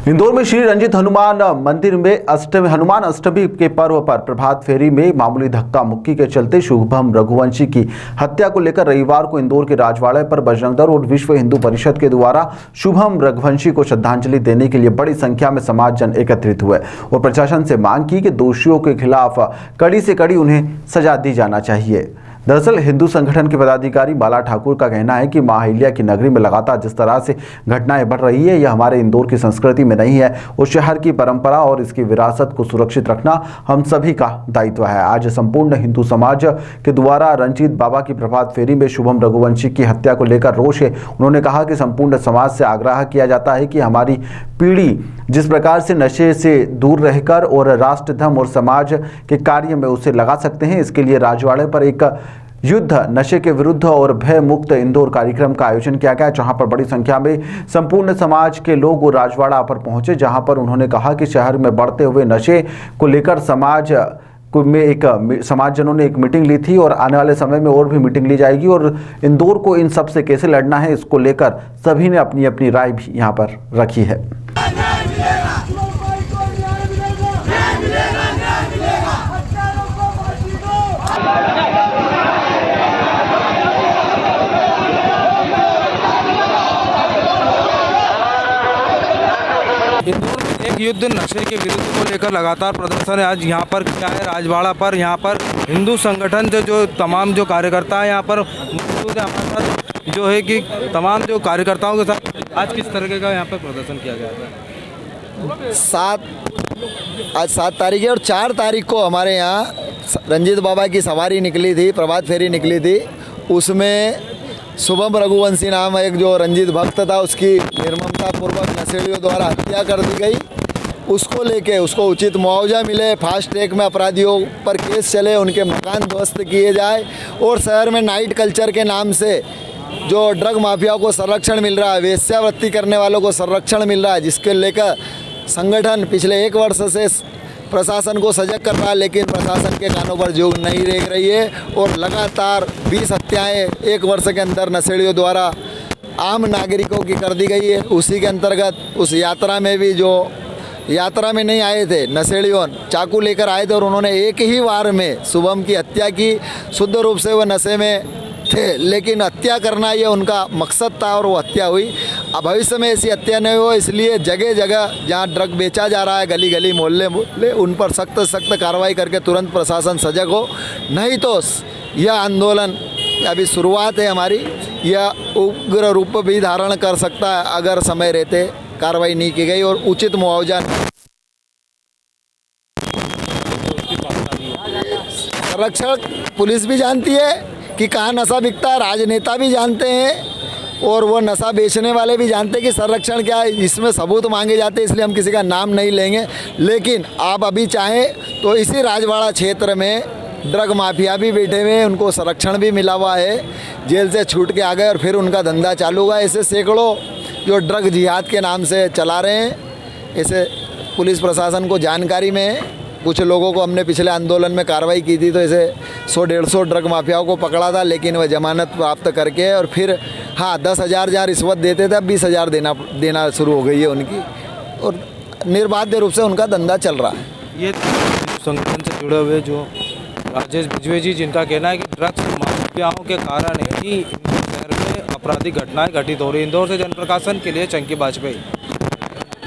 इंदौर में श्री रंजित हनुमान मंदिर में हनुमान अष्टमी के पर्व पर प्रभात फेरी में मामूली धक्का मुक्की के चलते शुभम रघुवंशी की हत्या को लेकर रविवार को इंदौर के राजवाड़े पर बजरंग दल और विश्व हिंदू परिषद के द्वारा शुभम रघुवंशी को श्रद्धांजलि देने के लिए बड़ी संख्या में समाज जन एकत्रित हुए और प्रशासन से मांग की कि दोषियों के खिलाफ कड़ी से कड़ी उन्हें सजा दी जाना चाहिए। दरअसल हिंदू संगठन के पदाधिकारी बाला ठाकुर का कहना है कि मां अहिल्या की नगरी में लगातार जिस तरह से घटनाएं बढ़ रही है, यह हमारे इंदौर की संस्कृति में नहीं है। उस शहर की परंपरा और इसकी विरासत को सुरक्षित रखना हम सभी का दायित्व है। आज संपूर्ण हिंदू समाज के द्वारा रंजीत बाबा की प्रभात फेरी में शुभम रघुवंशी की हत्या को लेकर रोष है। उन्होंने कहा कि संपूर्ण समाज से आग्रह किया जाता है कि हमारी पीढ़ी जिस प्रकार से नशे से दूर रहकर और राष्ट्र धर्म और समाज के कार्य में उसे लगा सकते हैं, इसके लिए राजवाड़े पर एक युद्ध नशे के विरुद्ध और भय मुक्त इंदौर कार्यक्रम का आयोजन किया गया, जहां पर बड़ी संख्या में संपूर्ण समाज के लोग राजवाड़ा पर पहुंचे, जहां पर उन्होंने कहा कि शहर में बढ़ते हुए नशे को लेकर समाजजनों ने एक मीटिंग ली थी और आने वाले समय में और भी मीटिंग ली जाएगी और इंदौर को इन सब से कैसे लड़ना है, इसको लेकर सभी ने अपनी अपनी राय भी यहाँ पर रखी है। इंदौर में एक युद्ध नशे के विरुद्ध को लेकर लगातार प्रदर्शन है। आज यहाँ पर क्या है, राजवाड़ा पर यहाँ पर हिंदू संगठन से जो तमाम जो कार्यकर्ता है यहाँ पर मौजूद है हमारे साथ, जो है कि तमाम जो कार्यकर्ताओं के साथ आज किस तरह का यहाँ पर प्रदर्शन किया गया था। आज 7 तारीख है और 4 तारीख को हमारे यहाँ रंजीत बाबा की सवारी निकली थी, प्रभात फेरी निकली थी। उसमें शुभम रघुवंशी नाम एक जो रंजीत भक्त था, उसकी निर्ममतापूर्वक नशेड़ियों द्वारा हत्या कर दी गई। उसको लेके उसको उचित मुआवजा मिले, फास्ट ट्रैक में अपराधियों पर केस चले, उनके मकान ध्वस्त किए जाए और शहर में नाइट कल्चर के नाम से जो ड्रग माफिया को संरक्षण मिल रहा है, वेश्यावृत्ति करने वालों को संरक्षण मिल रहा है, जिसके लेकर संगठन पिछले 1 वर्ष से प्रशासन को सजग कर रहा है, लेकिन प्रशासन के कानों पर जो नहीं रेंग रही है और लगातार 20 हत्याएं 1 वर्ष के अंदर नशेड़ियों द्वारा आम नागरिकों की कर दी गई है। उसी के अंतर्गत उस यात्रा में भी जो यात्रा में नहीं आए थे नशेड़ियों, चाकू लेकर आए थे और उन्होंने एक ही वार में शुभम की हत्या की। शुद्ध रूप से वह नशे में थे, लेकिन हत्या करना ये उनका मकसद था और वो हत्या हुई। अब भविष्य में ऐसी हत्या नहीं हो, इसलिए जगह जगह जहाँ ड्रग बेचा जा रहा है, गली गली मोहल्ले मोहल्ले, उन पर सख्त कार्रवाई करके तुरंत प्रशासन सजग हो। नहीं तो यह आंदोलन अभी शुरुआत है हमारी, यह उग्र रूप भी धारण कर सकता है अगर समय रहते कार्रवाई नहीं की गई और उचित मुआवजा। संरक्षण पुलिस भी जानती है कि कहाँ नशा बिकता है, राजनेता भी जानते हैं और वो नशा बेचने वाले भी जानते हैं कि संरक्षण क्या है। इसमें सबूत मांगे जाते हैं, इसलिए हम किसी का नाम नहीं लेंगे। लेकिन आप अभी चाहें तो इसी राजवाड़ा क्षेत्र में ड्रग माफिया भी बैठे हुए हैं, उनको संरक्षण भी मिला हुआ है, जेल से छूट के आ गए और फिर उनका धंधा चालू हुआ। ऐसे सैकड़ों जो ड्रग जिहाद के नाम से चला रहे हैं, ऐसे पुलिस प्रशासन को जानकारी में है। कुछ लोगों को हमने पिछले आंदोलन में कार्रवाई की थी, तो ऐसे 100-150 ड्रग माफियाओं को पकड़ा था, लेकिन वह जमानत प्राप्त करके और फिर 10,000 जहाँ रिश्वत देते थे, अब 20,000 देना शुरू हो गई है उनकी और निर्बाध रूप से उनका धंधा चल रहा है। ये संगठन से जुड़े हुए जो राजेश बिजवे जी, जिनका कहना है कि ड्रग्स माफियाओं के कारण ही शहर में आपराधिक घटनाएं घटित हो रही। इंदौर से जनप्रकाशन के लिए चंकी वाजपेयी।